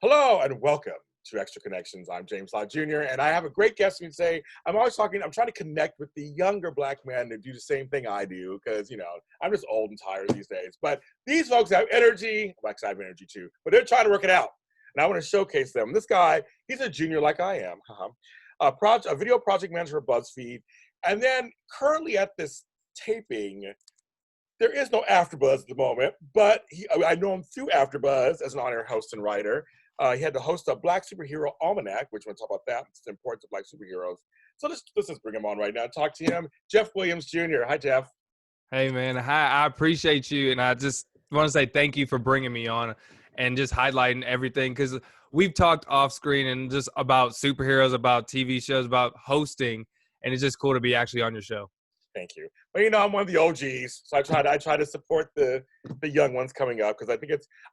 Hello and welcome to Extra Connections. I'm James Lott Jr. and I have a great guest with me today. I'm trying to connect with the younger black men that do the same thing I do because, I'm just old and tired these days. But these folks have energy. Well, I have energy too, but they're trying to work it out. And I want to showcase them. This guy, he's a junior like I am. A video project manager for Buzzfeed. And then currently at this taping, there is no AfterBuzz at the moment, but I know him through AfterBuzz as an on-air host and writer. He had to host a Black Superhero Almanac, which we'll talk about that. It's the importance of Black superheroes. So let's just bring him on right now and talk to him. Jeff Williams Jr. Hi, Jeff. Hey, man. Hi, I appreciate you. And I just want to say thank you for bringing me on and just highlighting everything because we've talked off screen and just about superheroes, about TV shows, about hosting. And it's just cool to be actually on your show. Thank you. Well, I'm one of the OGs, so I try to support the young ones coming up because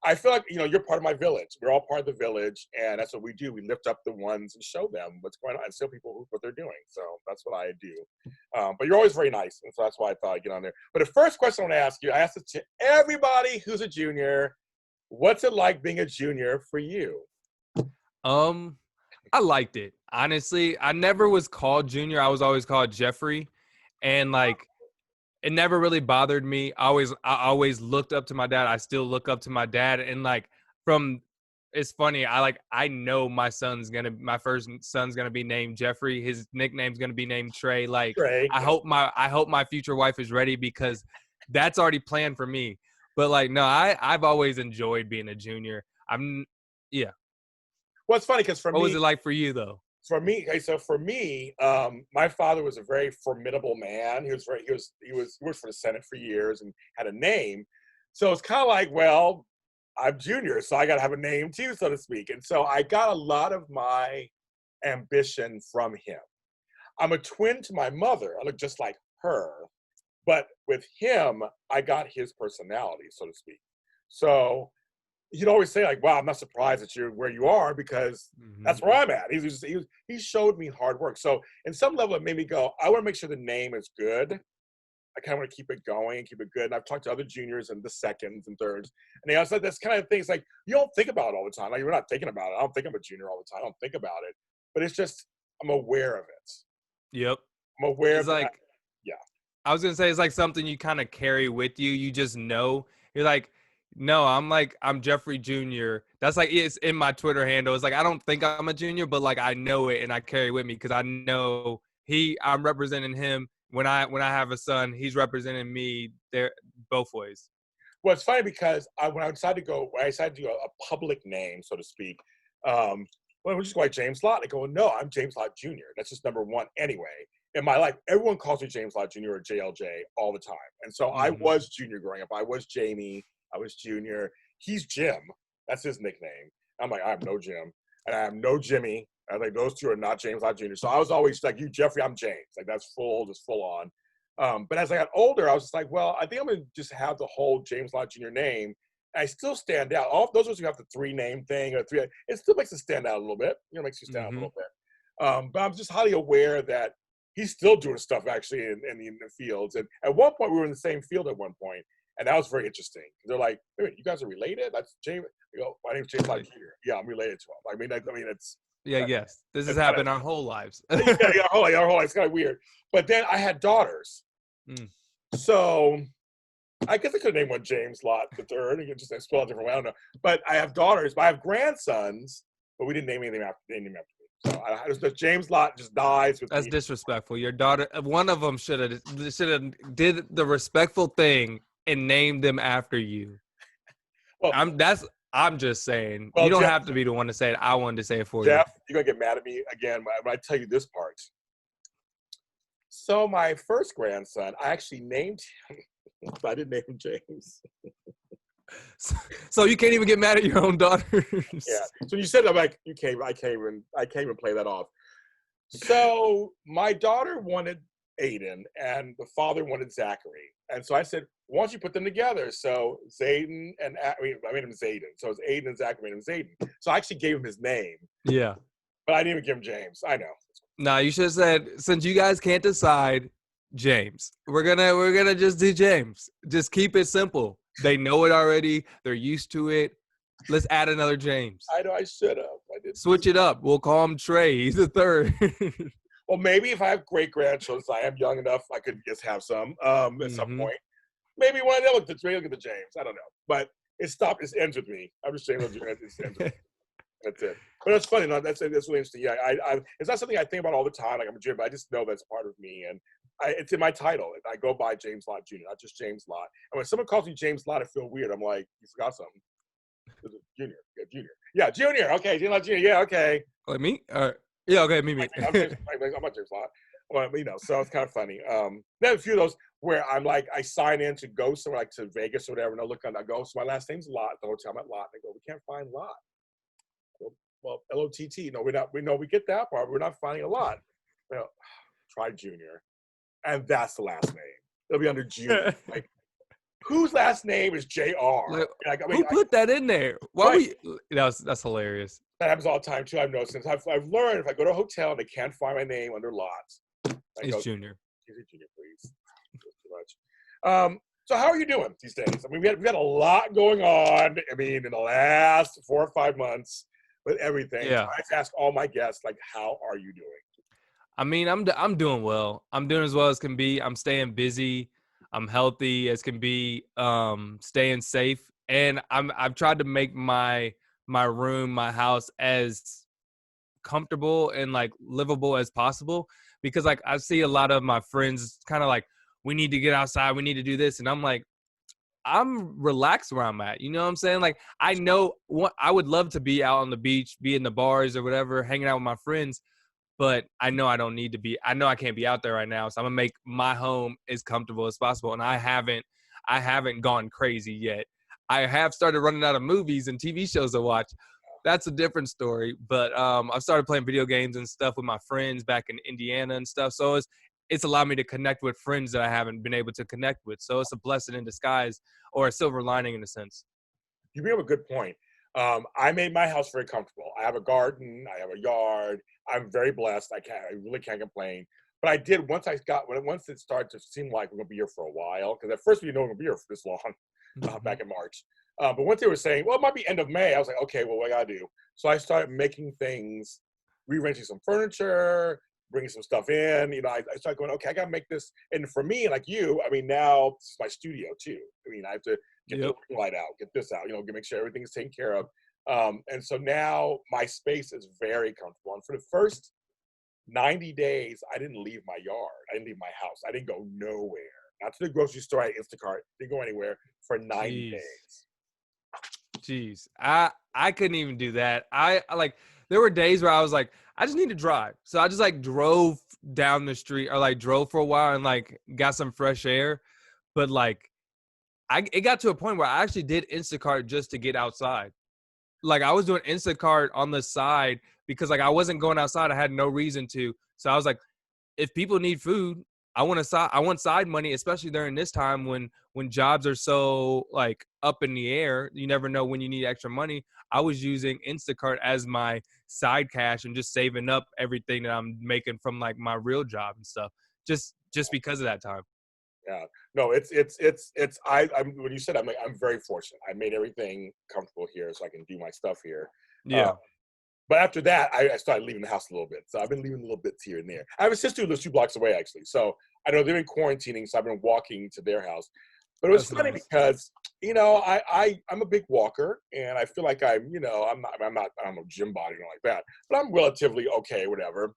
I feel like, you're part of my village. We're all part of the village, and that's what we do. We lift up the ones and show them what's going on and show people what they're doing. So that's what I do. But you're always very nice, and so that's why I thought I'd get on there. But the first question I want to ask you, I asked it to everybody who's a junior. What's it like being a junior for you? I liked it. Honestly, I never was called junior. I was always called Jeffrey. And it never really bothered me. I always looked up to my dad. I still look up to my dad. And it's funny. I know my first son's gonna be named Jeffrey. His nickname's gonna be named Trey. Trey. I hope my future wife is ready because that's already planned for me. But no, I've always enjoyed being a junior. Yeah. Well, it's funny because for me, what was it like for you though? For me, my father was a very formidable man. He worked for the Senate for years and had a name. So it's kind of like, well, I'm junior, so I got to have a name too, so to speak. And so I got a lot of my ambition from him. I'm a twin to my mother. I look just like her. But with him, I got his personality, so to speak. So he'd always say wow, I'm not surprised that you're where you are because that's where I'm at. He showed me hard work. So in some level, it made me go, I want to make sure the name is good. I kind of want to keep it going and keep it good. And I've talked to other juniors and the seconds and thirds. And they also said this kind of things you don't think about it all the time. We're not thinking about it. I don't think I'm a junior all the time. I don't think about it. But it's just, I'm aware of it. Yep. I'm aware of it. Yeah. I was going to say, it's something you kind of carry with you. You just know. You're no, I'm Jeffrey Jr. That's it's in my Twitter handle. It's I don't think I'm a junior, but I know it and I carry it with me because I know I'm representing him. When I have a son, he's representing me there both ways. Well, it's funny because when I decided to do a public name, so to speak, we'll just go like James Lott. I go, no, I'm James Lott Jr. That's just number one anyway. In my life, everyone calls me James Lott Jr. or JLJ all the time. And so I was junior growing up. I was Jamie. I was Junior. He's Jim. That's his nickname. I'm I have no Jim. And I have no Jimmy. I those two are not James Lott Jr. So I was always you, Jeffrey, I'm James. That's just full on. But as I got older, I was just well, I think I'm going to just have the whole James Lott Jr. name. And I still stand out. All of those of us who have the three name thing, it still makes it stand out a little bit. Makes you stand out a little bit. But I'm just highly aware that he's still doing stuff actually in the fields. And at one point, we were in the same field at one point. And that was very interesting. They're wait a minute, you guys are related? That's James. I go, my name's James Lott Jr. Yeah, I'm related to him. It's yes. This has happened our whole lives. Our whole life. It's kind of weird. But then I had daughters, so I guess I could name one James Lott the third. You could just spell it a different way. I don't know. But I have daughters. But I have grandsons. But we didn't name anything after me. So James Lott just dies. That's disrespectful. Your daughter, one of them should have did the respectful thing and name them after you. Well, I'm just saying. Well, you don't have to be the one to say it. I wanted to say it for Jeff, you're going to get mad at me again when I tell you this part. So my first grandson, I actually named him. I didn't name him James. So you can't even get mad at your own daughters. Yeah. So you said I can't even play that off. So my daughter wanted Aiden and the father wanted Zachary. And so I said, why don't you put them together? So Zayden and I made him Zayden. So it's Aiden and Zachary made him Zayden. So I actually gave him his name. Yeah. But I didn't even give him James. I know. No, you should have said, since you guys can't decide, James. We're gonna just do James. Just keep it simple. They know it already. They're used to it. Let's add another James. I know I should have. I didn't. Switch it up. We'll call him Trey. He's the third. Well, maybe if I have great grandchildren, I am young enough, I could just have some at some point. Maybe one of them look at the James. I don't know, but it stopped. It ends with me. I'm just saying it ends with me. That's it. But it's funny. No, that's really interesting. Yeah, it's not something I think about all the time. Like I'm a Jim, but I just know that's part of me, and it's in my title. I go by James Lott Jr., not just James Lott. And when someone calls me James Lott, I feel weird. I'm like, you forgot something. Junior. Yeah, Junior. Yeah, Junior. Okay, James Lott Jr. Yeah, okay. Like me? Yeah, okay, me. I'm not James Lott. Well, so it's kind of funny. Then a few of those where I'm like, I sign in to go somewhere like to Vegas or whatever, and I look on, I go, so my last name's Lott. The hotel I'm at Lott. They go, we can't find Lott. Well, L-O-T-T. No, we get that part. We're not finding a Lott. Well, try Junior. And that's the last name. It'll be under Junior. Like, whose last name is J.R.? Who put that in there? Why that's hilarious. That happens all the time, too. I've noticed. I've learned if I go to a hotel and they can't find my name under Lott, it's Junior. He's a Junior, please. Too much. So how are you doing these days? I mean, we've got a lot going on. I mean, in the last 4 or 5 months with everything. Yeah. So I have to ask all my guests, like, how are you doing? I mean, I'm doing well. I'm doing as well as can be. I'm staying busy. I'm healthy as can be. Staying safe, and I've tried to make my room, my house, as comfortable and like livable as possible, because like I see a lot of my friends kind of like, we need to get outside, we need to do this, and I'm like, I'm relaxed where I'm at. You know what I'm saying? Like, I know what I would love to be out on the beach, be in the bars or whatever, hanging out with my friends. But I know I don't need to be. I know I can't be out there right now. So I'm gonna make my home as comfortable as possible. And I haven't gone crazy yet. I have started running out of movies and TV shows to watch. That's a different story. But I've started playing video games and stuff with my friends back in Indiana and stuff. So it's allowed me to connect with friends that I haven't been able to connect with. So it's a blessing in disguise, or a silver lining in a sense. You bring up a good point. I made my house very comfortable. I have a garden. I have a yard. I'm very blessed. I really can't complain. But I did once it started to seem like we're gonna be here for a while. Because at first we didn't know we were gonna be here for this long, back in March. But once they were saying, well, it might be end of May, I was like, okay, well, what I gotta do? So I started making things, rearranging some furniture, bringing some stuff in. You know, I started going, okay, I gotta make this. And for me, like you, I mean, now this is my studio too. I mean, I have to get the light out, get this out, make sure everything's taken care of. And so now my space is very comfortable. And for the first 90 days, I didn't leave my yard. I didn't leave my house. I didn't go nowhere. Not to the grocery store, Instacart. Didn't go anywhere for 90 days. Jeez. I couldn't even do that. There were days where I was like, I just need to drive. So I just like drove down the street, or like drove for a while and like got some fresh air. But like, it got to a point where I actually did Instacart just to get outside. Like, I was doing Instacart on the side because like I wasn't going outside. I had no reason to. So I was like, if people need food, I want side money, especially during this time when jobs are so like up in the air. You never know when you need extra money. I was using Instacart as my side cash and just saving up everything that I'm making from like my real job and stuff, just because of that time. Yeah, no, it's I'm when you said I'm very fortunate. I made everything comfortable here so I can do my stuff here. Yeah. But after that, I started leaving the house a little bit. So I've been leaving little bits here and there. I have a sister who lives 2 blocks away, actually. So I know they're in quarantining, so I've been walking to their house. But it was funny because, I'm a big walker, and I feel like I'm a gym body or like that. But I'm relatively okay, whatever.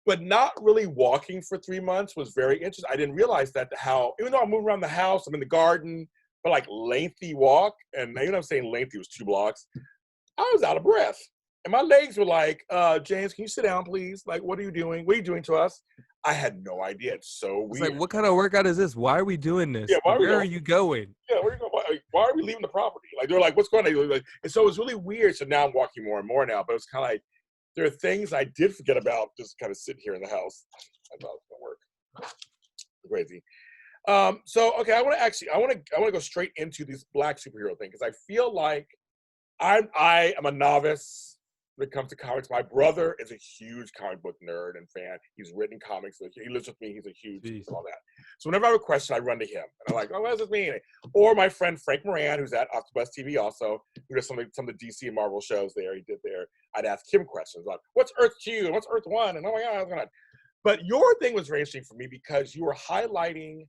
But not really walking for 3 months was very interesting. I didn't realize even though I'm moving around the house, I'm in the garden, but like lengthy walk, and even though I'm saying lengthy, it was 2 blocks, I was out of breath. And my legs were like, James, can you sit down, please? Like, what are you doing? What are you doing to us? I had no idea. It's so weird. It's like, what kind of workout is this? Why are we doing this? Yeah, where are you going? Yeah, where are you going? Why are we leaving the property? Like, they're like, what's going on? Like, and so it was really weird. So now I'm walking more and more now, but it's kind of like, there are things I did forget about just kind of sitting here in the house. I thought it was gonna work. Crazy. So okay, I want to go straight into this Black superhero thing because I feel like I am a novice. when it comes to comics. My brother is a huge comic book nerd and fan. He's written comics. He lives with me. He's a huge all that. So whenever I have a question, I run to him. And I'm like, oh, what does this mean? Or my friend Frank Moran, who's at AfterbuzzTV also, who does some of the DC and Marvel shows there. He did there. I'd ask him questions like, what's Earth 2? And what's Earth 1? And oh my God. But your thing was very interesting for me because you were highlighting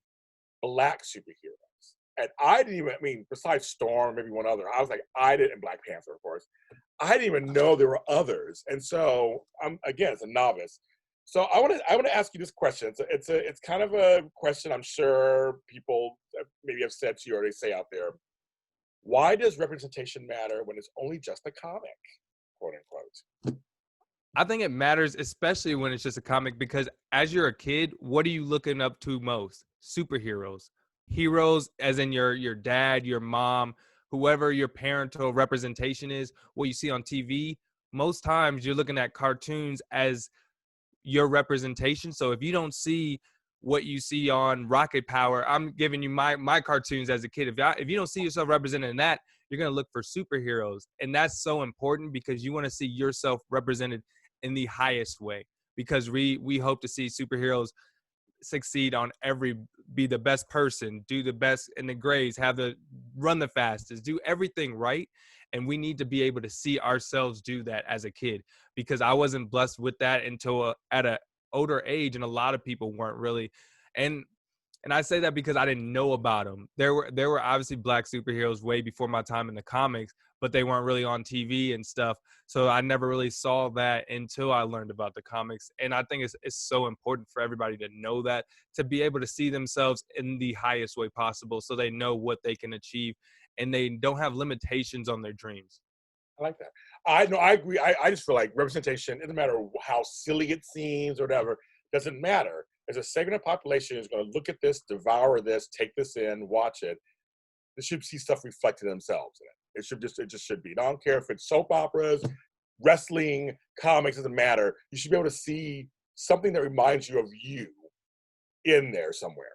Black superheroes. And I didn't even, I mean, besides Storm, maybe one other, I was like, I didn't, Black Panther, of course. I didn't even know there were others. And so, again, as a novice. So I want to ask you this question. It's kind of a question I'm sure people maybe have said to you or they say out there. Why does representation matter when it's only just a comic, quote unquote? I think it matters, especially when it's just a comic, because as you're a kid, what are you looking up to most? Superheroes. Heroes, as in your dad, your mom, whoever your parental representation is, what you see on TV. Most times you're looking at cartoons as your representation. So if you don't see what you see on Rocket Power, I'm giving you my cartoons as a kid. If you don't see yourself represented in that, you're going to look for superheroes. And that's so important because you want to see yourself represented in the highest way, because we hope to see superheroes succeed on be the best person, do the best in the grades, run the fastest, do everything right. And we need to be able to see ourselves do that as a kid, because I wasn't blessed with that until at an older age. And a lot of people weren't really. And I say that because I didn't know about them. There were obviously Black superheroes way before my time in the comics, but they weren't really on TV and stuff. So I never really saw that until I learned about the comics. And I think it's so important for everybody to know that, to be able to see themselves in the highest way possible so they know what they can achieve and they don't have limitations on their dreams. I like that. I agree. I just feel like representation, it doesn't matter how silly it seems or whatever, doesn't matter. As a segment of population is going to look at this, devour this, take this in, watch it, they should see stuff reflected in themselves in it. It just should be. I don't care if it's soap operas, wrestling, comics, doesn't matter. You should be able to see something that reminds you of you in there somewhere.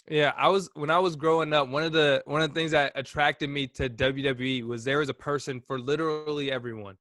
Yeah, when I was growing up, one of the things that attracted me to WWE was there was a person for literally everyone.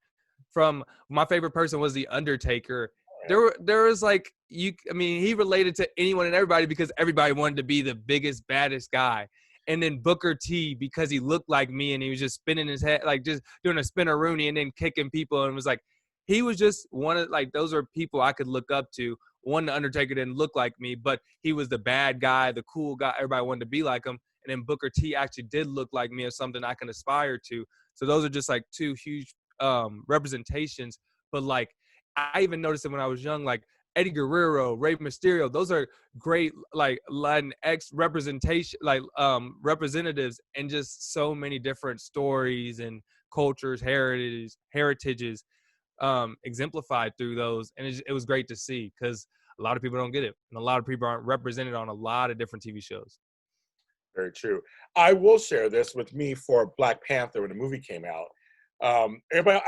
From my favorite person was the Undertaker. There was like he related to anyone and everybody because everybody wanted to be the biggest, baddest guy. And then Booker T, because he looked like me and he was just spinning his head, like just doing a spinneroonie and then kicking people, and was like, he was just one of, like, those are people I could look up to. One, the Undertaker didn't look like me, but he was the bad guy, the cool guy. Everybody wanted to be like him. And then Booker T actually did look like me, or something I can aspire to. So those are just like two huge representations. But like, I even noticed it when I was young, like Eddie Guerrero, Rey Mysterio, those are great, like Latin X representation, like representatives, and just so many different stories and cultures, heritages exemplified through those. And it was great to see, because a lot of people don't get it. And a lot of people aren't represented on a lot of different TV shows. Very true. I will share this with me for Black Panther when the movie came out. Everybody,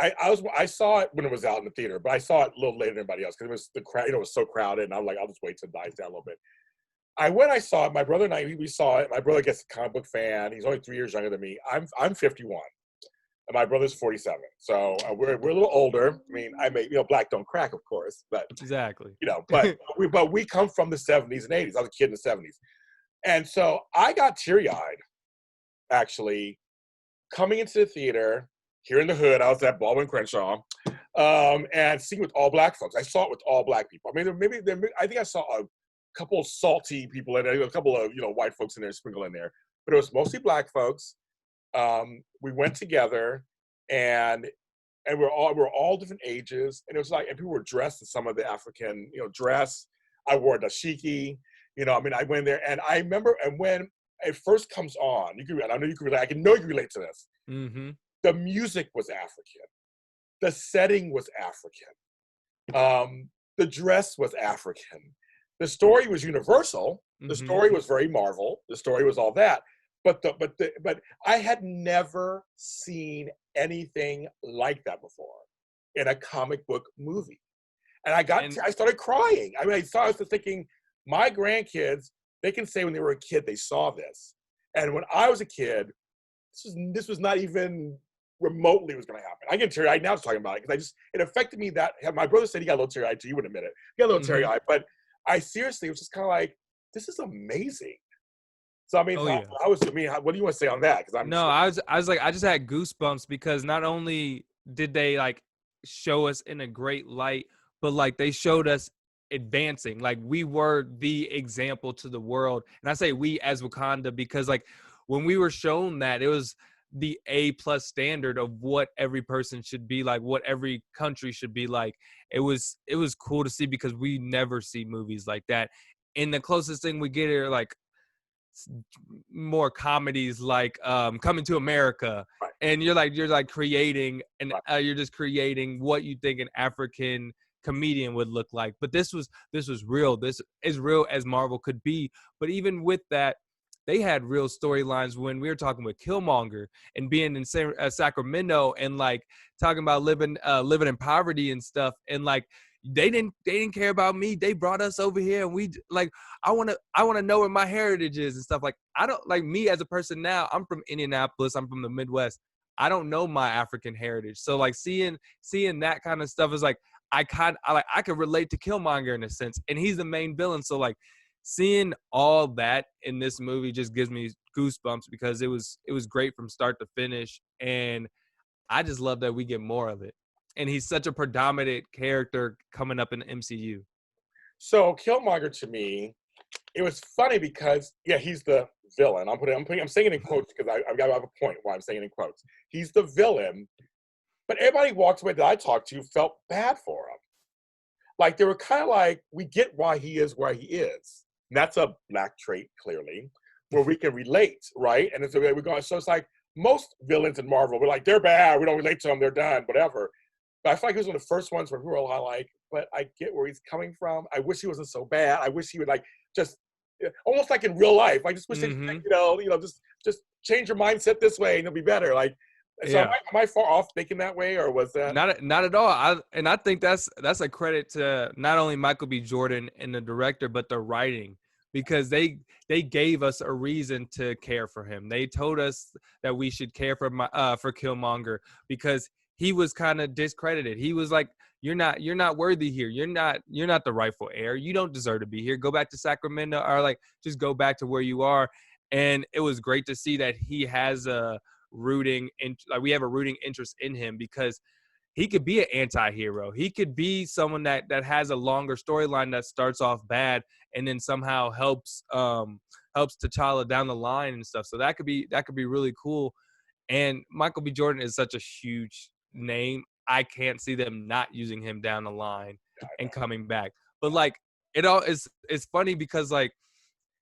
I saw it when it was out in the theater, but I saw it a little later than everybody else because it was the crowd. It was so crowded, and I'm like, I'll just wait till it dies down a little bit. I saw it. My brother and I, we saw it. My brother gets a comic book fan. He's only 3 years younger than me. I'm 51, and my brother's 47. So we're a little older. I mean, black don't crack, of course, but exactly. But we come from the 70s and 80s. I was a kid in the 70s, and so I got teary-eyed, actually, coming into the theater. Here in the hood, I was at Baldwin Crenshaw, and seeing with all Black folks. I saw it with all Black people. I mean, I think I saw a couple of salty people in there, a couple of white folks in there, sprinkled in there, but it was mostly Black folks. We went together, and we're all different ages, and it was like, and people were dressed in some of the African dress. I wore a dashiki, I went there, and I remember, and when it first comes on, I know you can relate. I know you can relate to this. Mm-hmm. The music was African. The setting was African. The dress was African. The story was universal. The Mm-hmm. story was very Marvel. The story was all that. But I had never seen anything like that before in a comic book movie. And I started crying. I mean, I started thinking, my grandkids, they can say when they were a kid they saw this. And when I was a kid, this was not even remotely was going to happen. I get teary-eyed now just talking about it because it affected me that my brother said he got a little teary-eyed too. You wouldn't admit it. He got a little teary-eyed, but I seriously was just kind of like, this is amazing. So I mean, Oh yeah. what do you want to say on that? Because I was like, I just had goosebumps because not only did they like show us in a great light, but like they showed us advancing. Like we were the example to the world, and I say we as Wakanda because like when we were shown that, it was the A+ standard of what every person should be like, what every country should be like. It was cool to see because we never see movies like that. And the closest thing we get are like more comedies like Coming to America, right. And you're like creating and Right. you're just creating what you think an African comedian would look like. But this was real. This is real as Marvel could be. But even with that, they had real storylines when we were talking with Killmonger and being in Sacramento and like talking about living in poverty and stuff, and like they didn't care about me. They brought us over here, and we like I want to know where my heritage is and stuff. Like I don't like me as a person now. I'm from Indianapolis. I'm from the Midwest. I don't know my African heritage. So like seeing that kind of stuff is like I could relate to Killmonger in a sense, and he's the main villain. So like seeing all that in this movie just gives me goosebumps because it was great from start to finish, and I just love that we get more of it. And he's such a predominant character coming up in the MCU. So Killmonger to me, it was funny because he's the villain. I'm saying it in quotes because I've got to have a point why I'm saying it in quotes. He's the villain, but everybody walked away that I talked to felt bad for him. Like they were kind of like, we get why he is where he is. And that's a Black trait, clearly, where we can relate, right? And it's the way we're going. So it's like most villains in Marvel, we're like, they're bad. We don't relate to them. They're done, whatever. But I feel like he was one of the first ones where people were like, but I get where he's coming from. I wish he wasn't so bad. I wish he would like just almost like in real life. I just wish that just change your mindset this way and it'll be better. Like, so am I far off thinking that way, or was that not at all? I think that's a credit to not only Michael B. Jordan and the director, but the writing, because they gave us a reason to care for him. They told us that we should care for Killmonger because he was kind of discredited. He was like, you're not worthy here. You're not the rightful heir. You don't deserve to be here. Go back to Sacramento, or like just go back to where you are. And it was great to see that he has a we have a rooting interest in him, because he could be an anti-hero. He could be someone that has a longer storyline that starts off bad and then somehow helps T'Challa down the line and stuff. So that could be really cool. And Michael B. Jordan is such a huge name. I can't see them not using him down the line and coming back. But like it's funny because like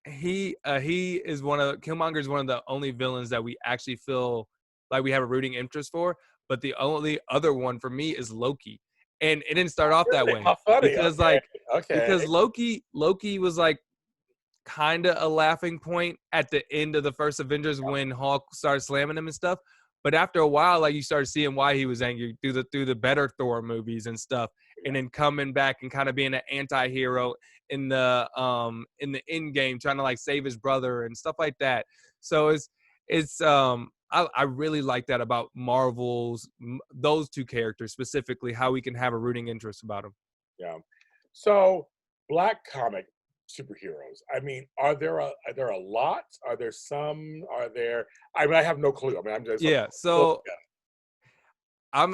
Killmonger is one of the only villains that we actually feel like we have a rooting interest for. But the only other one for me is Loki. And it didn't start off that way. How funny. Because because Loki was like kind of a laughing point at the end of the first Avengers when Hulk started slamming him and stuff. But after a while, like you started seeing why he was angry through the better Thor movies and stuff, and then coming back and kind of being an anti-hero in the end game, trying to like save his brother and stuff like that. So I really like that about Marvel's those two characters specifically, how we can have a rooting interest about them. Yeah. So Black comic superheroes. I mean, are there a lot? Are there some? Are there? I mean, I have no clue. I mean, I'm just So I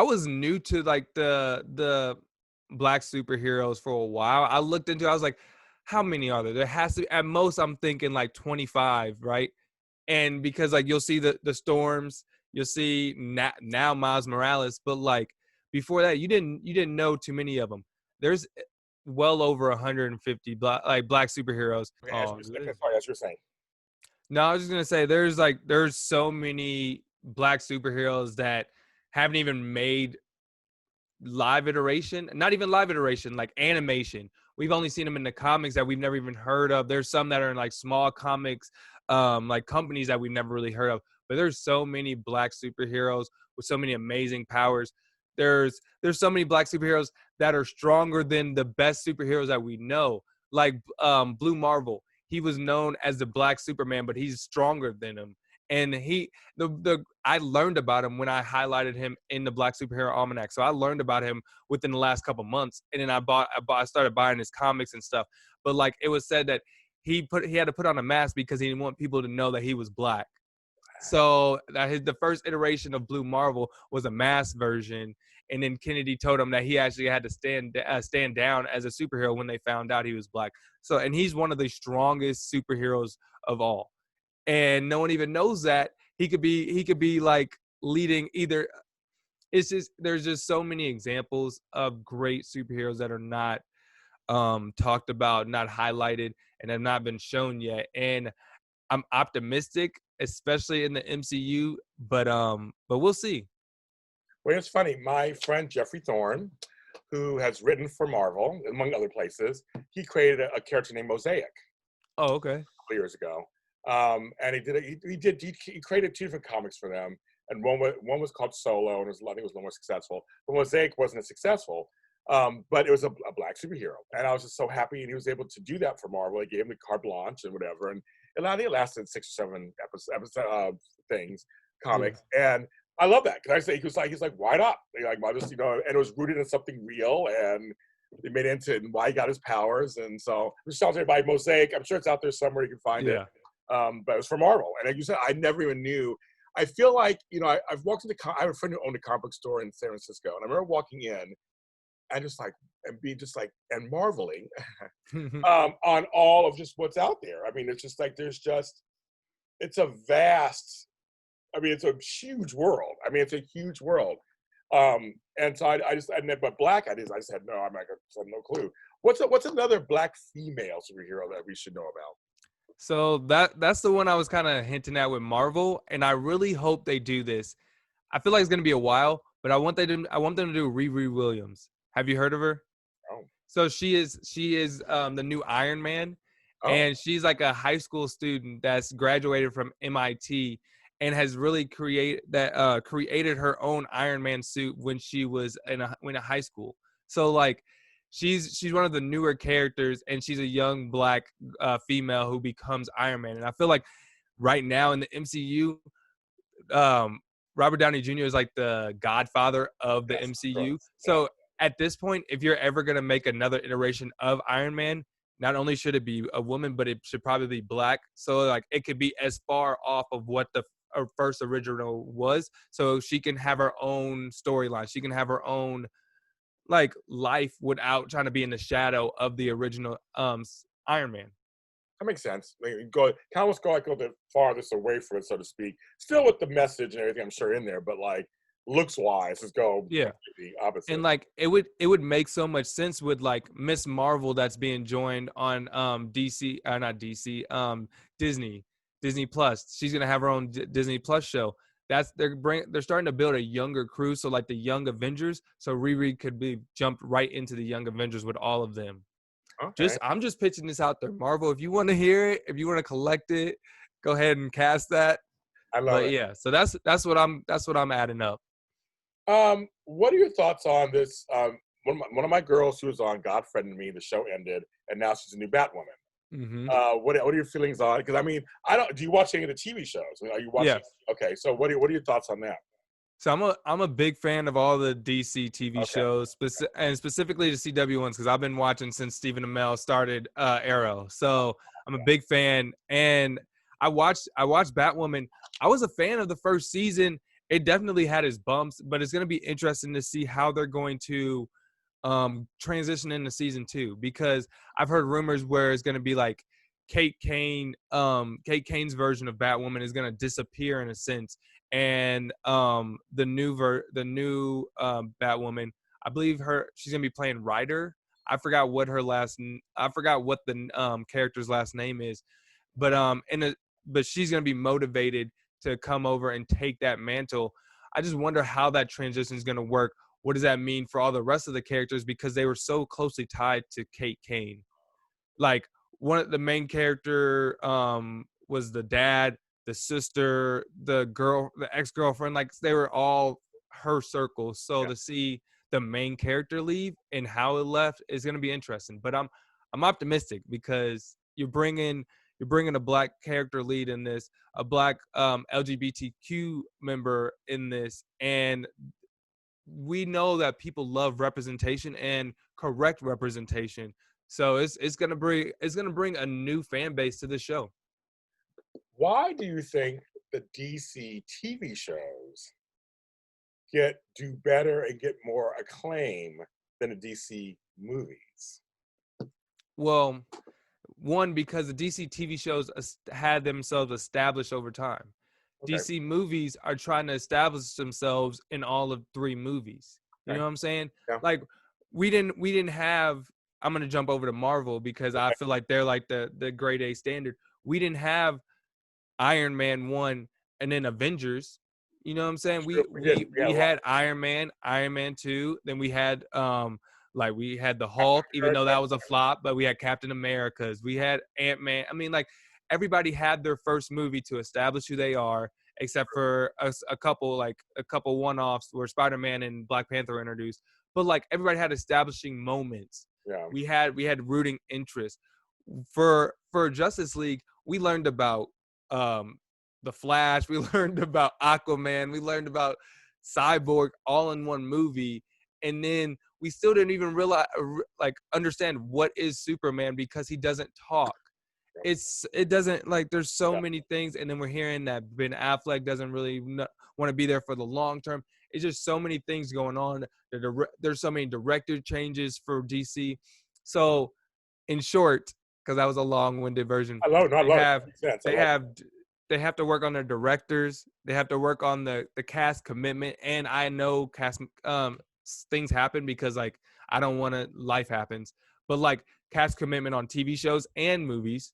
was new to like the Black superheroes for a while. I looked into. I was like, how many are there? There has to be, at most. I'm thinking like 25, right? And because like you'll see the Storms, you'll see now Miles Morales, but like before that, you didn't know too many of them. There's well over 150 black superheroes. Sorry, as you're saying. No, I was just gonna say there's so many Black superheroes that haven't even made live iteration, not even live iteration, like animation. We've only seen them in the comics that we've never even heard of. There's some that are in like small comics, like companies that we've never really heard of. But there's so many Black superheroes with so many amazing powers. There's so many Black superheroes that are stronger than the best superheroes that we know. Like Blue Marvel, he was known as the Black Superman, but he's stronger than him. And I learned about him when I highlighted him in the Black Superhero Almanac. So I learned about him within the last couple months, and then I started buying his comics and stuff. But like it was said that he had to put on a mask because he didn't want people to know that he was black. So the first iteration of Blue Marvel was a masked version, and then Kennedy told him that he actually had to stand down as a superhero when they found out he was black. So, and he's one of the strongest superheroes of all, and no one even knows that he could be like leading either. It's just there's just so many examples of great superheroes that are not talked about, not highlighted, and have not been shown yet. And I'm optimistic, especially in the MCU, but we'll see. Well, it's funny. My friend Jeffrey Thorne, who has written for Marvel, among other places, he created a character named Mosaic Oh, okay. a couple years ago. And he created 2 different comics for them, and one was called Solo, and I think it was a little more successful. But Mosaic wasn't as successful, but it was a black superhero, and I was just so happy, and he was able to do that for Marvel. He gave him the carte blanche and whatever, and I think it lasted 6 or 7 episode things, comics, and I love that because he's like, why not? Like, why just, and it was rooted in something real, and they made into it and why he got his powers, and so just tells everybody Mosaic. I'm sure it's out there somewhere you can find it. But it was for Marvel, and like you said, I never even knew. I feel like I've walked into. I have a friend who owned a comic book store in San Francisco, and I remember walking in and just like and being just like and marveling on all of just what's out there. I mean, it's just like it's a vast. I mean, it's a huge world. I mean, it's a huge world. And so but black, I just had no. I had no clue. What's another black female superhero that we should know about? So that's the one I was kind of hinting at with Marvel, and I really hope they do this. I feel like it's gonna be a while, but I want them to do Riri Williams. Have you heard of her? Oh. So she is the new Iron Man, and she's like a high school student that's graduated from MIT and has really created her own Iron Man suit when she was in high school. So like she's one of the newer characters, and she's a young black female who becomes Iron Man. And I feel like right now in the MCU, Robert Downey Jr. is like the godfather of the MCU. So at this point, if you're ever going to make another iteration of Iron Man, not only should it be a woman, but it should probably be black. So like it could be as far off of what the first original was. So she can have her own storyline. She can have her own like life without trying to be in the shadow of the original Iron Man. That makes sense. Like, almost go the farthest away from it, so to speak. Still with the message and everything, I'm sure, in there, but like looks wise, let's go the opposite. And like it would make so much sense with like Miss Marvel that's being joined on DC, not DC, Disney Plus. She's gonna have her own Disney Plus show. They're starting to build a younger crew, so like the Young Avengers. So Riri could be jumped right into the Young Avengers with all of them. Okay. I'm just pitching this out there, Marvel. If you want to hear it, if you want to collect it, go ahead and cast that. I love it. Yeah, so that's what I'm adding up. What are your thoughts on this? One of my girls who was on God Friended Me, the show ended, and now she's a new Batwoman. Mm-hmm. What are your feelings on it? Because I mean, do you watch any of the TV shows? Are you watching? Yeah. Okay, so what are your thoughts on that? So I'm a big fan of all the DC TV shows, and specifically the CW ones, because I've been watching since Stephen Amell started Arrow. So I'm a big fan, and I watched Batwoman. I was a fan of the first season. It definitely had its bumps, but it's going to be interesting to see how they're going to transition into season 2, because I've heard rumors where it's going to be like Kate Kane's version of Batwoman is going to disappear in a sense, and the new Batwoman, I believe she's going to be playing Ryder. I forgot what the character's last name is, but she's going to be motivated to come over and take that mantle. I just wonder how that transition is going to work. What does that mean for all the rest of the characters, because they were so closely tied to Kate Kane? Like one of the main character was the dad, the sister, the ex-girlfriend, like they were all her circle. So to see the main character leave and how it left is going to be interesting. But I'm optimistic because you're bringing You're bringing a black character lead in this, a black LGBTQ member in this, and we know that people love representation and correct representation. So it's gonna bring a new fan base to the show. Why do you think the DC TV shows do better and get more acclaim than the DC movies? Well, one, because the DC TV shows had themselves established over time. Okay. DC movies are trying to establish themselves in all of 3 movies. You Okay. know what I'm saying? Yeah. Like we didn't have. I'm gonna jump over to Marvel because I feel like they're like the grade A standard. We didn't have Iron Man 1 and then Avengers. You know what I'm saying? We had Iron Man 2, then we had we had the Hulk, even though that was a flop, but we had Captain America's, we had Ant-Man. I mean, like, everybody had their first movie to establish who they are, except for a couple one-offs where Spider-Man and Black Panther were introduced. But like everybody had establishing moments. Yeah. We had rooting interest. For Justice League, we learned about the Flash, we learned about Aquaman, we learned about Cyborg all in one movie, and then we still didn't even realize understand what is Superman because he doesn't talk. It doesn't, like, there's so many things, and then we're hearing that Ben Affleck doesn't really want to be there for the long term. It's just so many things going on. There's so many director changes for DC. So, in short, because that was a long-winded version, they have to work on their directors. They have to work on the cast commitment. And I know cast things happen because, like, I don't want to. Life happens, but like cast commitment on TV shows and movies.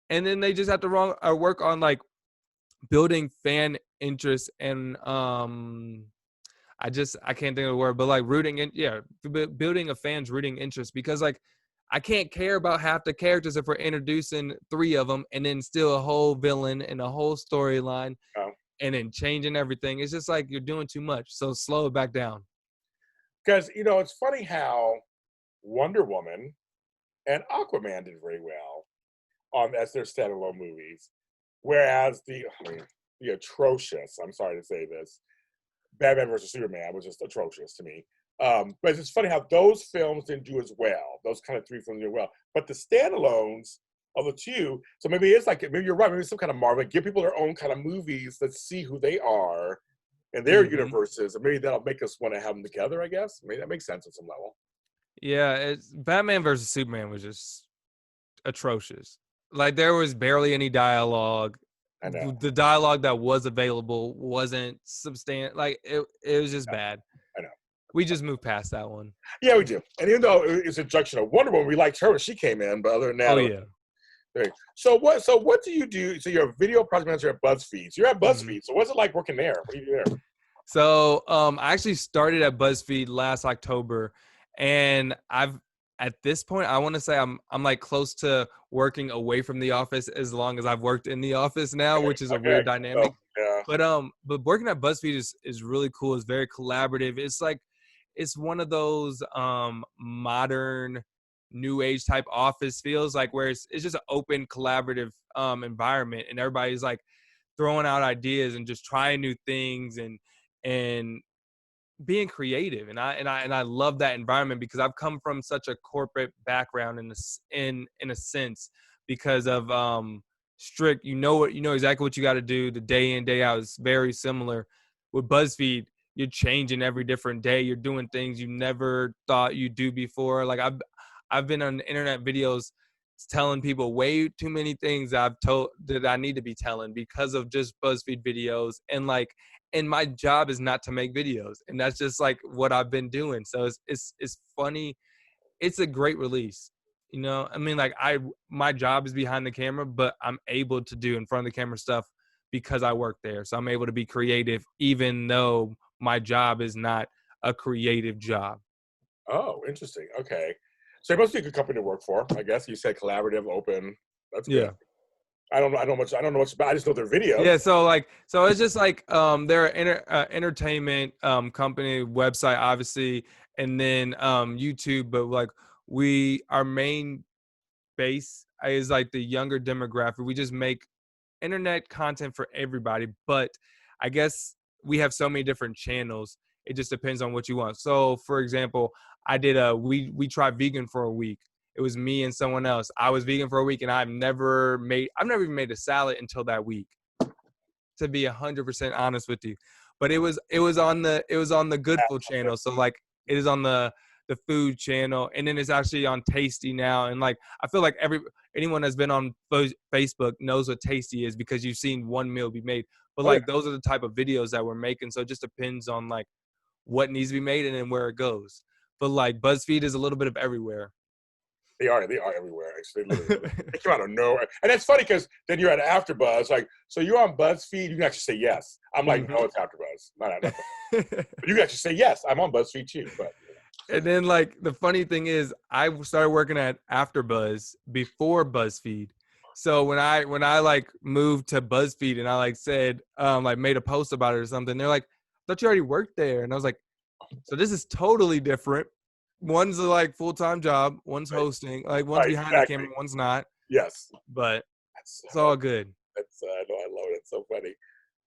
And then they just have to work on like building fan interest and I can't think of the word, but like building a fan's rooting interest, because like I can't care about half the characters if we're introducing 3 of them and then still a whole villain and a whole storyline and then changing everything. It's just like you're doing too much. So slow it back down. Because, it's funny how Wonder Woman and Aquaman did very well as their standalone movies, whereas the atrocious, I'm sorry to say this, Batman versus Superman was just atrocious to me. But it's funny how those films didn't do as well. Those kind of 3 films did well. But the standalones of the 2, so maybe you're right, maybe some kind of Marvel, give people their own kind of movies, let's see who they are and their universes, and maybe that'll make us want to have them together, I guess. Maybe that makes sense on some level. Yeah, Batman versus Superman was just atrocious. Like, there was barely any dialogue. I know. The dialogue that was available wasn't substantial. Like, it was just bad. I know. We just moved past that one. Yeah, we do. And even though it's a introduction of Wonder Woman, we liked her when she came in, but other than that, So what do you do? So you're a video project manager at Buzzfeed. So you're at Buzzfeed. So what's it like working there? What do you do there? So I actually started at Buzzfeed last October, and at this point, I want to say I'm like close to working away from the office as long as I've worked in the office now, which is a weird dynamic. But working at Buzzfeed is really cool. It's very collaborative. It's one of those modern new age type office feels like, where it's just an open collaborative environment, and everybody's like throwing out ideas and just trying new things and being creative, and I love that environment because I've come from such a corporate background in a sense, because of strict, you know exactly what you got to do the day in, day out. Is very similar. With Buzzfeed, you're changing every different day. You're doing things you never thought you'd do before. Like, I've been on internet videos telling people way too many things that I need to be telling because of just Buzzfeed videos. And my job is not to make videos, and that's just like what I've been doing. So it's funny. It's a great release. I mean, like, my job is behind the camera, but I'm able to do in front of the camera stuff because I work there. So I'm able to be creative, even though my job is not a creative job. Oh, interesting. Okay. So it must be a good company to work for, I guess. You said collaborative, open. That's good. Yeah. I don't know much about. I just know their videos. Yeah, so it's just like they're an entertainment company, website obviously, and then YouTube. But like our main base is like the younger demographic. We just make internet content for everybody, but I guess we have so many different channels. It just depends on what you want. So, for example, I did we tried vegan for a week. It was me and someone else. I was vegan for a week, and I've never even made a salad until that week. To be 100% honest with you, but it was on the Goodful channel. So like it is on the food channel, and then it's actually on Tasty now. And like I feel like anyone that's been on Facebook knows what Tasty is because you've seen one meal be made. But like those are the type of videos that we're making. So it just depends on like what needs to be made and then where it goes. But like BuzzFeed is a little bit of everywhere. They are everywhere. Actually, they come out of nowhere, and it's funny because then you're at AfterBuzz. Like, so you're on BuzzFeed. You can actually say yes. I'm like, no, it's AfterBuzz. Not. But you can actually say yes. I'm on BuzzFeed too. But and then like the funny thing is, I started working at AfterBuzz before BuzzFeed. So when I like moved to BuzzFeed and I like said like made a post about it or something, they're like, I thought you already worked there, and I was like, so this is totally different. One's a like full-time job, one's hosting, like one's behind the camera, one's not. Yes, but it's all good. That's I know, I love it. It's so funny.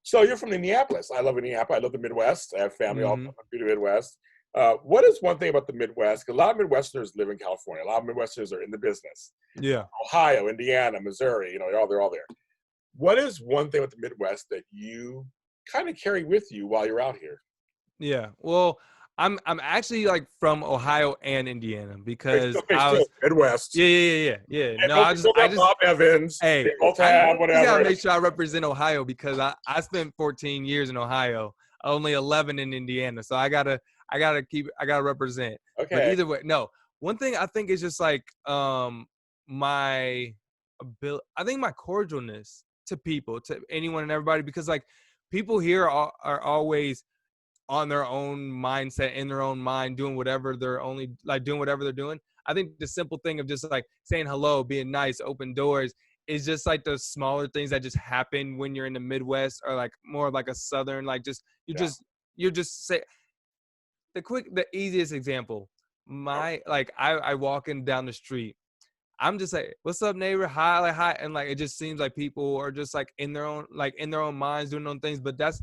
So you're from Indianapolis. I love Indianapolis. I love the Midwest. I have family all through the Midwest. What is one thing about the Midwest? Because a lot of Midwesterners live in California. A lot of Midwesterners are in the business. Yeah. Ohio, Indiana, Missouri. You know, they're all there. What is one thing with the Midwest that you kind of carry with you while you're out here? Yeah. Well, I'm actually like from Ohio and Indiana because I was Midwest. Yeah. And no, I just Bob Evans. Hey, they both have whatever. You gotta make sure I represent Ohio because I spent 14 years in Ohio, only 11 in Indiana, so I gotta represent. Okay. But either way, no. One thing I think is just like my ability. I think my cordialness to people, to anyone and everybody, because like people here are always on their own mindset, in their own mind, doing whatever they're doing. I think the simple thing of just like saying hello, being nice, open doors is just like the smaller things that just happen when you're in the Midwest or like more like a Southern, like just, you're just say the easiest example. I walking down the street, I'm just like, what's up, neighbor? Hi, like, hi. And like, it just seems like people are just like in their own minds doing their own things. But that's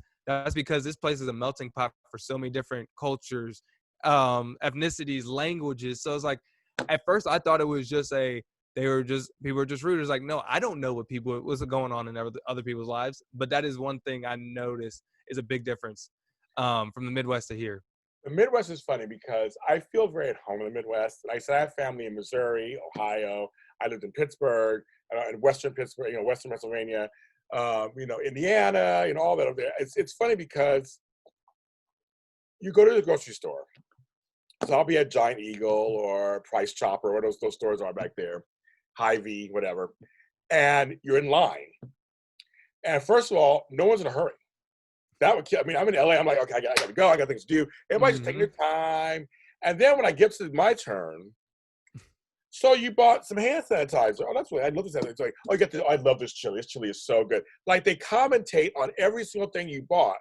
because this place is a melting pot for so many different cultures, ethnicities, languages. So it's like, at first I thought it was just people were just rude. It's like, no, I don't know what's going on in other people's lives. But that is one thing I noticed is a big difference from the Midwest to here. The Midwest is funny because I feel very at home in the Midwest. Like I said, I have family in Missouri, Ohio. I lived in Pittsburgh, in Western Pittsburgh, Western Pennsylvania, Indiana, all that over there. It's funny because you go to the grocery store. So I'll be at Giant Eagle or Price Chopper, where those stores are back there, Hy-Vee, whatever. And you're in line. And first of all, no one's in a hurry. That would kill. I mean, I'm in LA. I'm like, okay, I gotta go. I got things to do. Everybody's taking their time. And then when I get to my turn, so you bought some hand sanitizer. Oh, that's what I love this. It's like, I love this chili. This chili is so good. Like they commentate on every single thing you bought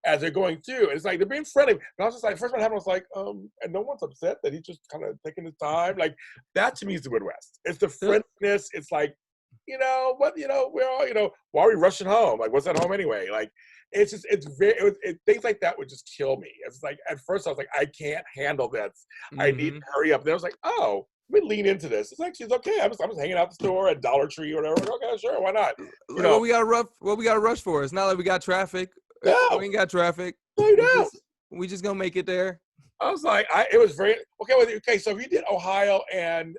as they're going through. And it's like they're being friendly. And I was just like, first what happened was like, and no one's upset that he's just kind of taking his time. Like that to me is the Midwest. It's the friendliness. It's like, we're all, why are we rushing home? Like, what's at home anyway? Like, it's just, things like that would just kill me. It's like, at first I was like, I can't handle this. I need to hurry up. And then I was like, oh, let me lean into this. It's okay. I'm just hanging out at the store at Dollar Tree or whatever. Okay, sure, why not? What we got to rush for? It's not like we got traffic. No. We ain't got traffic. We just gonna make it there. I was like, it was very okay. So if you did Ohio and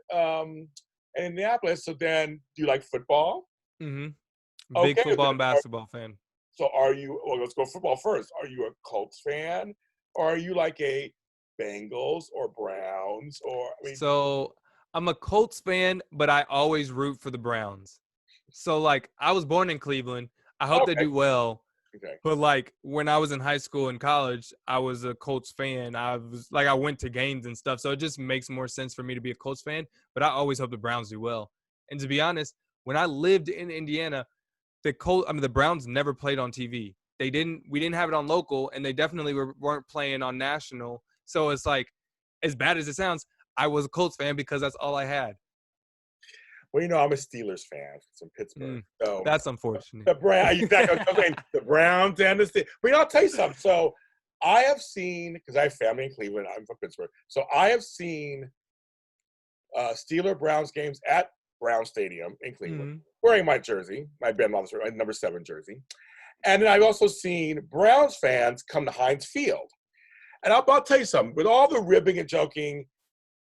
Indianapolis, so then do you like football? Mm-hmm. Big football and basketball fan. So let's go football first. Are you a Colts fan or are you like a Bengals or Browns So I'm a Colts fan, but I always root for the Browns. So like I was born in Cleveland. I hope they do well. Okay. But like when I was in high school and college, I was a Colts fan. I went to games and stuff. So it just makes more sense for me to be a Colts fan. But I always hope the Browns do well. And to be honest, when I lived in Indiana, the Browns never played on TV. We didn't have it on local, and they definitely weren't playing on national. So it's like, as bad as it sounds, I was a Colts fan because that's all I had. Well, I'm a Steelers fan from Pittsburgh. So That's unfortunate. the Browns, exactly. I'm saying the Browns and the Steelers. But I'll tell you something. So I have seen, because I have family in Cleveland. I'm from Pittsburgh. So I have seen Steeler Browns games at Brown Stadium in Cleveland, wearing my jersey, my Ben Roethlisberger, my number 7 jersey. And then I've also seen Browns fans come to Heinz Field. And I'll tell you something. With all the ribbing and joking,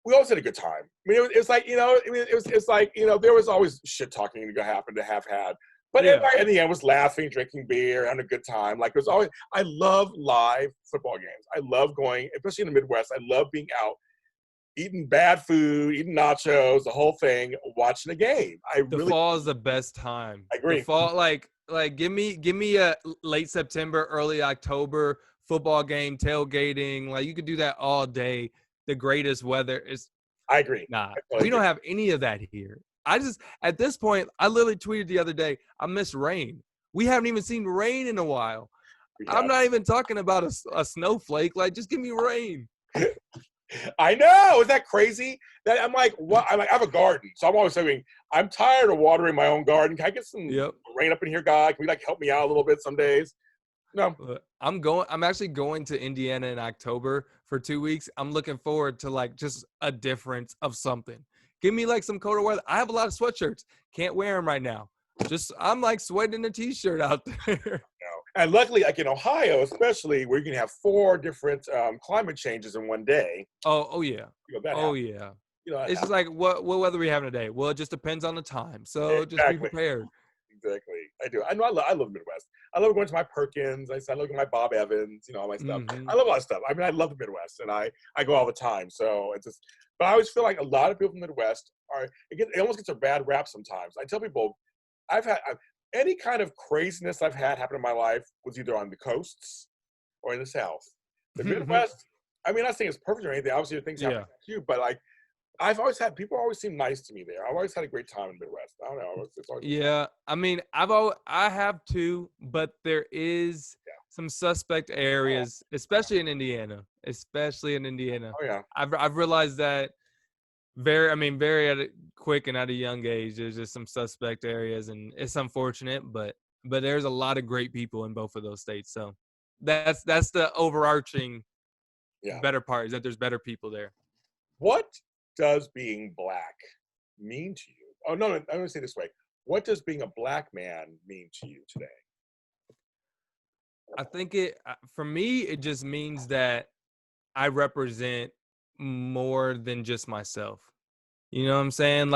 we always had a good time. I mean, it's like, it's like, there was always shit talking to happen to have had. But everybody in the end was laughing, drinking beer, having a good time. Like, there's always, I love live football games. I love going, especially in the Midwest. I love being out, eating bad food, eating nachos, the whole thing, watching a game. The fall is the best time. I agree. The fall, like give me a late September, early October football game, tailgating. Like, you could do that all day. The greatest weather is. I agree. Nah, we don't have any of that here. At this point, I literally tweeted the other day, I miss rain. We haven't even seen rain in a while. I'm not even talking about a snowflake. Like, just give me rain. I know. Is that crazy? That I'm like, what? I have a garden, so I'm always saying, I'm tired of watering my own garden. Can I get some rain up in here, God? Can you help me out a little bit some days? No. I'm actually going to Indiana in October for 2 weeks. I'm looking forward to just a difference of something. Give me some colder weather. I have a lot of sweatshirts. Can't wear them right now. I'm sweating in a t-shirt out there. And luckily, in Ohio, especially, where you can have 4 different climate changes in one day. Oh yeah. Yeah. It's just like, what weather are we having today? Well, it just depends on the time. So just be prepared. Exactly. I do. I know. I love Midwest. I love going to my Perkins. I love my Bob Evans. All my stuff. I love a lot of stuff. I mean, I love the Midwest, and I go all the time. So it's just. But I always feel like a lot of people from the Midwest it almost gets a bad rap sometimes. I tell people, I've had any kind of craziness I've had happen in my life was either on the coasts or in the South. The Midwest. I mean, I'm not saying it's perfect or anything. Obviously, things happen to you, but I've always had people always seem nice to me there. I've always had a great time in the Midwest. I don't know. It's always I mean, I have too, but there is some suspect areas, especially in Indiana. Oh yeah. I've realized that very quick and at a young age. There's just some suspect areas, and it's unfortunate, but there's a lot of great people in both of those states. So that's the overarching better part, is that there's better people there. What does being black mean to you? Oh, no, I'm going to say it this way. What does being a black man mean to you today? I think for me, it just means that I represent more than just myself. You know what I'm saying?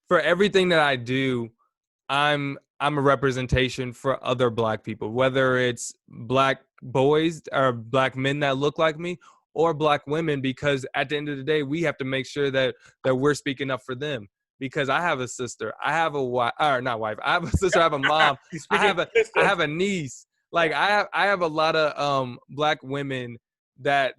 For everything that I do, I'm a representation for other black people, whether it's black boys or black men that look like me, or black women, because at the end of the day, we have to make sure that we're speaking up for them. Because I have a sister, I have a wife, or not wife, I have a sister, I have a mom, I have a niece. I have a lot of black women that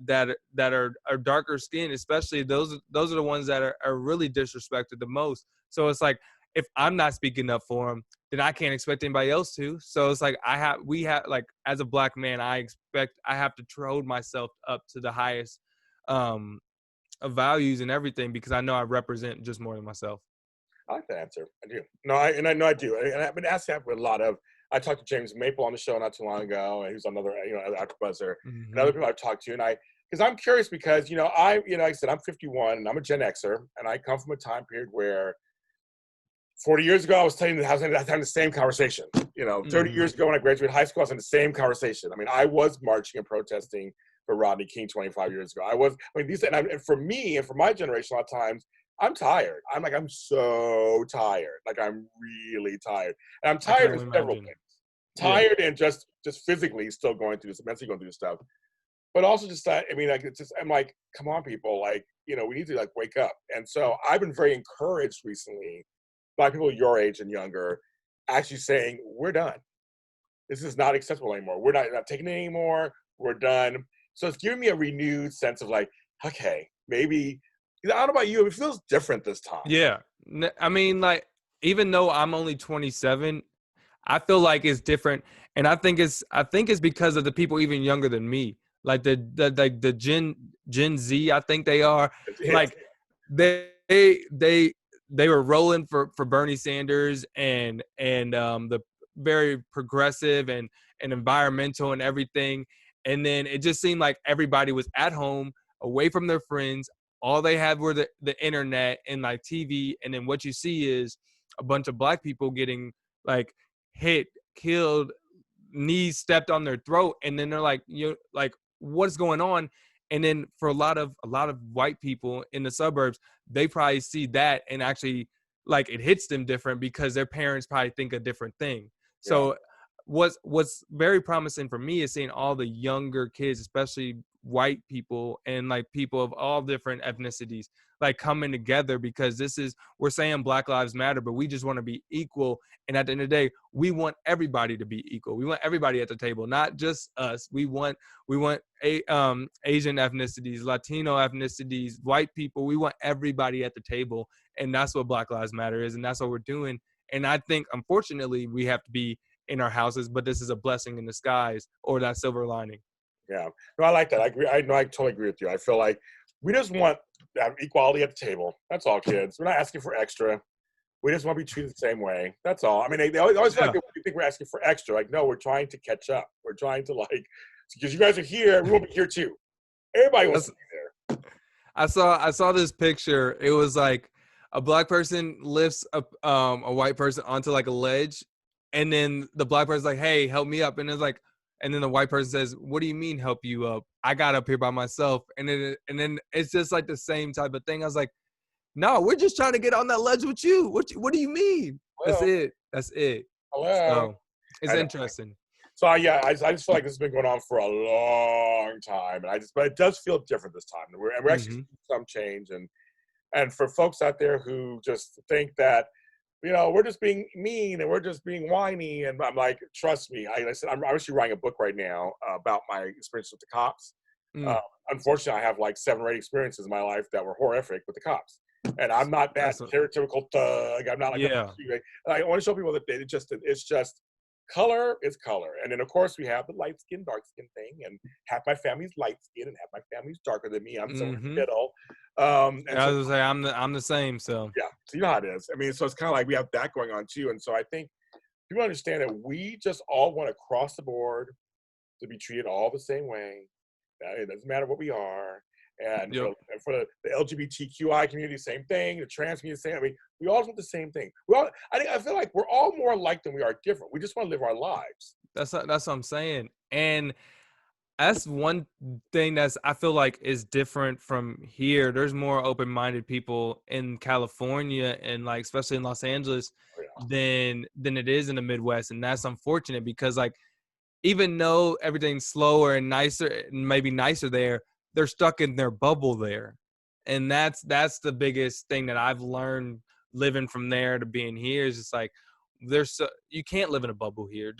are darker skinned, especially those are the ones that are really disrespected the most. So it's like, if I'm not speaking up for them, then I can't expect anybody else to. So it's like we have as a black man, I have to hold myself up to the highest of values and everything, because I know I represent just more than myself. I like that answer. I do. I know I do. And I've been asked that with a lot of. I talked to James Maple on the show not too long ago, and he was another AfterbuzzTV, and other people I've talked to, because I'm curious, because like I said, I'm 51 and I'm a Gen Xer, and I come from a time period where 40 years ago, I was having the same conversation. 30 years ago when I graduated high school, I was in the same conversation. I mean, I was marching and protesting for Rodney King 25 years ago. And for me and for my generation, a lot of times, I'm tired. I'm so tired. I'm really tired. And I'm tired of several things. Tired and just physically still going through this, mentally going through this stuff. But also just that, I'm like, come on, people. We need to wake up. And so I've been very encouraged recently by people your age and younger actually saying, we're done. This is not acceptable anymore. We're not taking it anymore. We're done. So it's giving me a renewed sense of okay, maybe, I don't know about you, it feels different this time. Yeah. I mean, even though I'm only 27, I feel like it's different. And I think it's because of the people even younger than me. The Gen Z, I think they are. They they were rolling for Bernie Sanders and the very progressive and environmental and everything. And then it just seemed like everybody was at home, away from their friends. All they had were the internet and like TV. And then what you see is a bunch of black people getting like hit, killed, knees stepped on their throat, and then they're like, you like, what's going on? And then for a lot of white people in the suburbs, they probably see that and actually like it hits them different because their parents probably think a different thing. Yeah. So what's very promising for me is seeing all the younger kids, especially white people and like people of all different ethnicities, like coming together, because we're saying Black Lives Matter, but we just want to be equal. And at the end of the day, we want everybody to be equal. We want everybody at the table, not just us. We want Asian ethnicities, Latino ethnicities, white people. We want everybody at the table, and that's what Black Lives Matter is, and that's what we're doing. And I think, unfortunately, we have to be in our houses, but this is a blessing in disguise, or that silver lining. Yeah, no, I like that. I agree. I totally agree with you. I feel like we just want to have equality at the table. That's all, kids. We're not asking for extra. We just want to be treated the same way. That's all. I mean, they always feel like they think we're asking for extra. Like, no, we're trying to catch up. We're trying to because you guys are here, we will be here too. Everybody wants to be there. I saw this picture. It was like a black person lifts a white person onto like a ledge, and then the black person's like, "Hey, help me up," and it's like. And then the white person says, "What do you mean help you up? I got up here by myself." And then it's just like the same type of thing. I was like, "No, we're just trying to get on that ledge with you. What do you mean?" Well, That's it. So it's interesting. So yeah, I just feel like this has been going on for a long time, but it does feel different this time. We're actually seeing some change, and for folks out there who just think that, we're just being mean and we're just being whiny. And I'm like, trust me. I said, I'm actually writing a book right now about my experience with the cops. Unfortunately, I have like 7 or 8 experiences in my life that were horrific with the cops. And I'm not that stereotypical thug. I'm not like, I want to show people that it's just color is color. And then, of course, we have the light skin, dark skin thing, and half my family's light skin and half my family's darker than me. I'm somewhere in the middle. And I was say I'm the same. So yeah, so you know how it is. I mean, so it's kind of like we have that going on too. And so I think people understand that we just all want across the board to be treated all the same way. It doesn't matter what we are. And for the LGBTQI community, same thing. The trans community, same. I mean, we all want the same thing. I feel like we're all more alike than we are different. We just want to live our lives. That's what I'm saying. And that's one thing I feel like is different from here. There's more open-minded people in California and like especially in Los Angeles than it is in the Midwest, and that's unfortunate because like even though everything's slower and nicer, maybe nicer there, they're stuck in their bubble there, and that's the biggest thing that I've learned living from there to being here is just like. You can't live in a bubble here.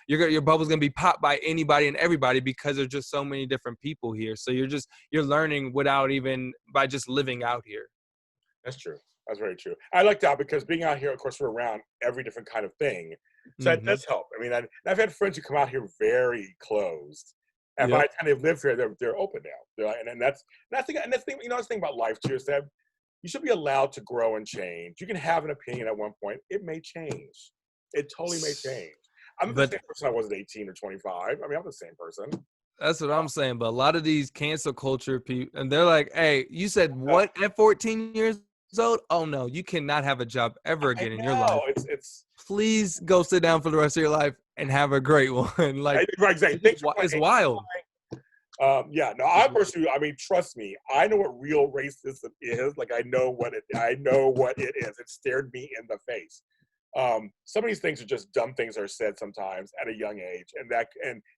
Your bubble's gonna be popped by anybody and everybody because there's just so many different people here. So you're learning by just living out here. That's true. That's very true. I like that because being out here, of course, we're around every different kind of thing. So that does help. I mean, I've had friends who come out here very closed. And by the time they've lived here, they're open now. They're like, and that's the thing. That's the thing about life too is that you should be allowed to grow and change. You can have an opinion at one point. It may change. It totally may change. I'm the same person I was at 18 or 25. I mean, I'm the same person. That's what I'm saying. But a lot of these cancel culture people, and they're like, "Hey, you said what at 14 years old? Oh no, you cannot have a job ever again in your life. Please go sit down for the rest of your life and have a great one." Like, it's wild. I personally, I mean, trust me, I know what real racism is. Like, I know what it is. It stared me in the face. Some of these things are just dumb things that are said sometimes at a young age, and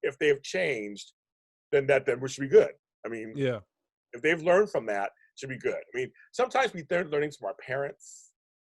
if they have changed, then we should be good. I mean, if they've learned from that, it should be good. I mean, sometimes they're learning from our parents.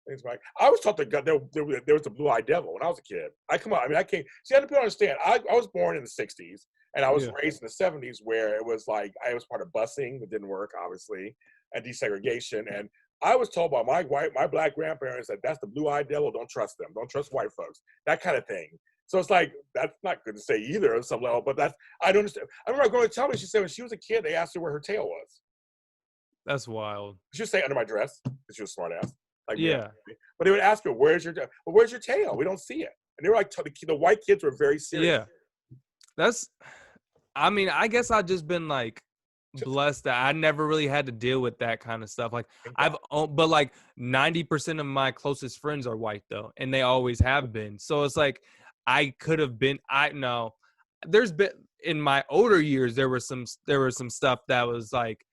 Things like I was taught that there was a blue-eyed devil when I was a kid. I can't see. I don't understand. I was born in the '60s. And I was raised in the '70s where it was like I was part of busing that didn't work, obviously, and desegregation. And I was told by my black grandparents that that's the blue-eyed devil. Don't trust them. Don't trust white folks. That kind of thing. So it's like that's not good to say either on some level. But I don't understand. I remember going to tell me. She said when she was a kid, they asked her where her tail was. That's wild. She would say under my dress because she was a smart ass. like me. Yeah. But they would ask me, "Where's your tail? We don't see it." And they were like, the white kids were very serious. Yeah. I mean, I guess I've just been like blessed that I never really had to deal with that kind of stuff. Like but like 90% of my closest friends are white though, and they always have been. So it's like I could have been. I know there's been in my older years there was some stuff that was like,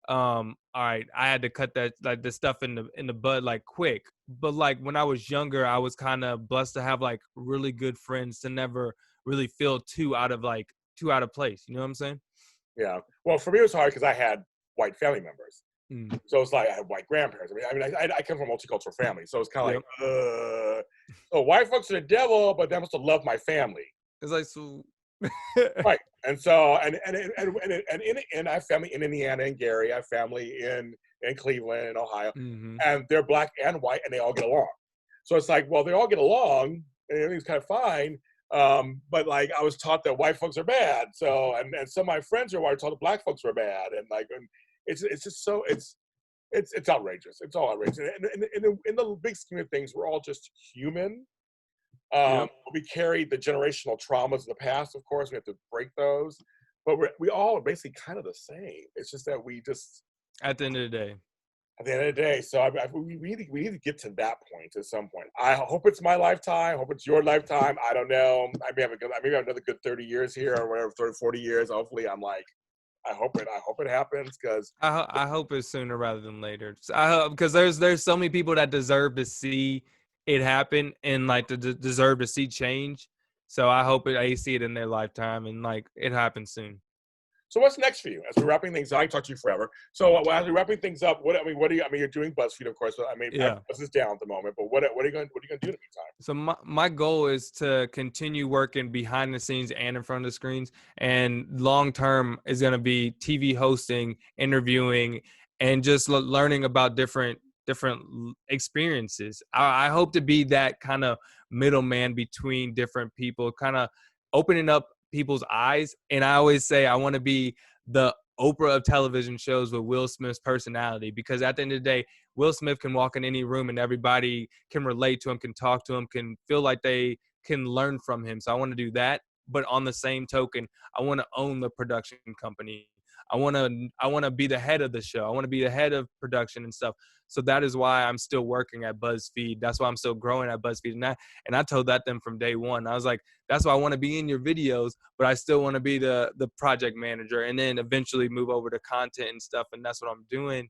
all right, I had to cut that like the stuff in the bud like quick. But like when I was younger, I was kind of blessed to have like really good friends to never really feel too out of place. You know what I'm saying? Yeah. Well, for me, it was hard because I had white family members. Mm. So it's like I had white grandparents. I come from a multicultural family, so it's kind of like, so white folks are the devil, but they must have loved my family. It's like so. Right. And so and I have family in Indiana and Gary. I have family in Cleveland and Ohio, and they're black and white, and they all get along. So it's like, well, they all get along, and everything's kind of fine. But like I was taught that white folks are bad. So and some of my friends are white, taught that black folks were bad, and like it's just so it's outrageous. It's all outrageous. And in the big scheme of things, we're all just human. We carry the generational traumas of the past, of course. We have to break those, but we all are basically kind of the same. It's just that we just at the end of the day. So we need to get to that point at some point. I hope it's my lifetime. I hope it's your lifetime. I don't know. I may have another good 30 years here or whatever, 30, 40 years. Hopefully, I'm like, I hope it happens because I hope it's sooner rather than later. I hope because there's so many people that deserve to see it happen and like deserve to see change. So I hope I see it in their lifetime and like it happens soon. So what's next for you? As we're wrapping things up, I can talk to you forever. So as we're wrapping things up, what do you? I mean, you're doing BuzzFeed, of course. I mean, Buzz is down at the moment. But what are you going to do in the meantime? So my goal is to continue working behind the scenes and in front of the screens. And long term is going to be TV hosting, interviewing, and just learning about different experiences. I hope to be that kind of middleman between different people, kind of opening up people's eyes. And I always say I want to be the Oprah of television shows with Will Smith's personality, because at the end of the day, Will Smith can walk in any room and everybody can relate to him, can talk to him, can feel like they can learn from him. So I want to do that. But on the same token, I want to own the production company. I want to be the head of the show. I want to be the head of production and stuff. So that is why I'm still working at BuzzFeed. That's why I'm still growing at BuzzFeed. And I told them from day one. I was like, that's why I want to be in your videos, but I still want to be the project manager and then eventually move over to content and stuff. And that's what I'm doing.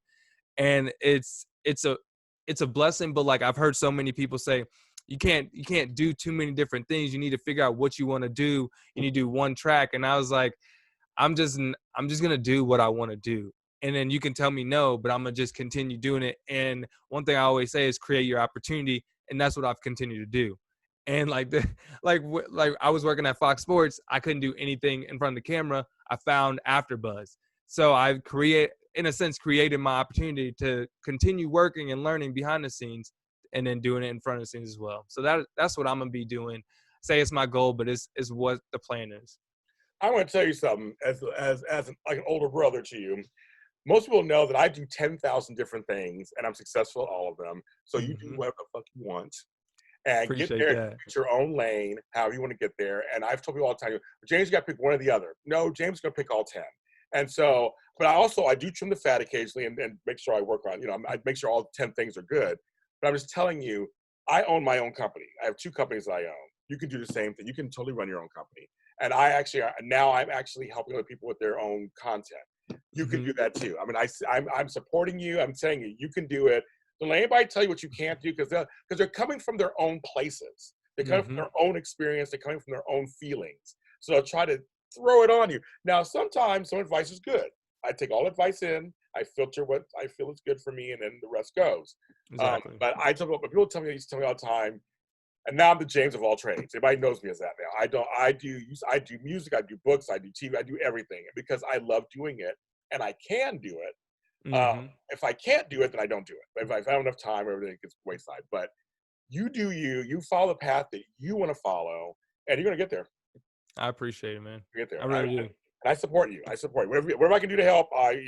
And it's a blessing. But like I've heard so many people say, you can't do too many different things. You need to figure out what you want to do. You need to do one track. And I was like, I'm just going to do what I want to do. And then you can tell me no, but I'm going to just continue doing it. And one thing I always say is create your opportunity. And that's what I've continued to do. And like I was working at Fox Sports. I couldn't do anything in front of the camera. I found AfterBuzz. So I've created my opportunity to continue working and learning behind the scenes and then doing it in front of the scenes as well. So that's what I'm going to be doing. Say it's my goal, but it's what the plan is. I want to tell you something as an older brother to you. Most people know that I do 10,000 different things and I'm successful at all of them. So you do whatever the fuck you want and Appreciate get there, that. get your own lane, however you want to get there. And I've told people all the time, James got to pick one or the other. No, James is going to pick all 10. And so, but I do trim the fat occasionally and make sure I work on, I make sure all 10 things are good. But I'm just telling you, I own my own company. I have 2 companies that I own. You can do the same thing. You can totally run your own company. And I'm actually helping other people with their own content. You can do that too. I mean, I'm supporting you. I'm saying you can do it. Don't let anybody tell you what you can't do because they're coming from their own places. They're coming from their own experience. They're coming from their own feelings. So they'll try to throw it on you. Now, sometimes some advice is good. I take all advice in. I filter what I feel is good for me, and then the rest goes. Exactly. But people tell me all the time. And now I'm the James of all trades. Everybody knows me as that now. I do music, I do books, I do TV, I do everything because I love doing it and I can do it. If I can't do it, then I don't do it. But if I have enough time, everything gets wayside. But you do you follow the path that you want to follow, and you're gonna get there. I appreciate it, man. You get there. I really do. And I support you. Whatever I can do to help, I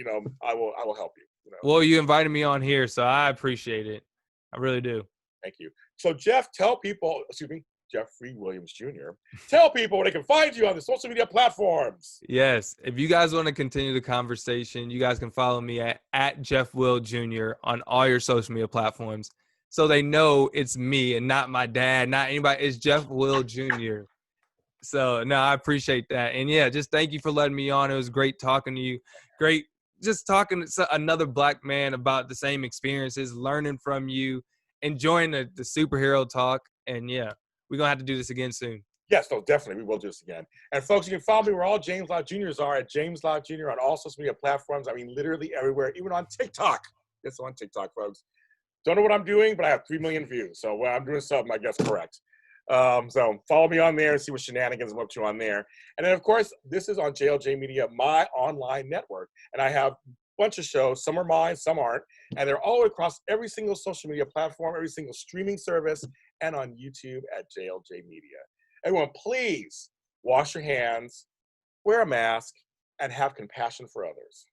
will help you. Well, you invited me on here, so I appreciate it. I really do. Thank you. So, Jeff, tell people, excuse me, Jeffrey Williams Jr., tell people where they can find you on the social media platforms. Yes. If you guys want to continue the conversation, you guys can follow me at Jeff Will Jr. on all your social media platforms. So they know it's me and not my dad, not anybody. It's Jeff Will Jr. So, no, I appreciate that. And, yeah, just thank you for letting me on. It was great talking to you. Great just talking to another Black man about the same experiences, learning from you, enjoying the superhero talk. And, yeah, we're going to have to do this again soon. Yes, no, definitely. We will do this again. And, folks, you can follow me where all James Lott Jr.'s are at James Lott Jr. on all social media platforms. I mean, literally everywhere, even on TikTok. Yes, on TikTok, folks. Don't know what I'm doing, but I have 3 million views. So well, I'm doing something, I guess, correct. So follow me on there and see what shenanigans I'm up to on there. And then, of course, this is on JLJ Media, my online network. And I have a bunch of shows. Some are mine, some aren't. And they're all across every single social media platform, every single streaming service, and on YouTube at JLJ Media. Everyone, please wash your hands, wear a mask, and have compassion for others.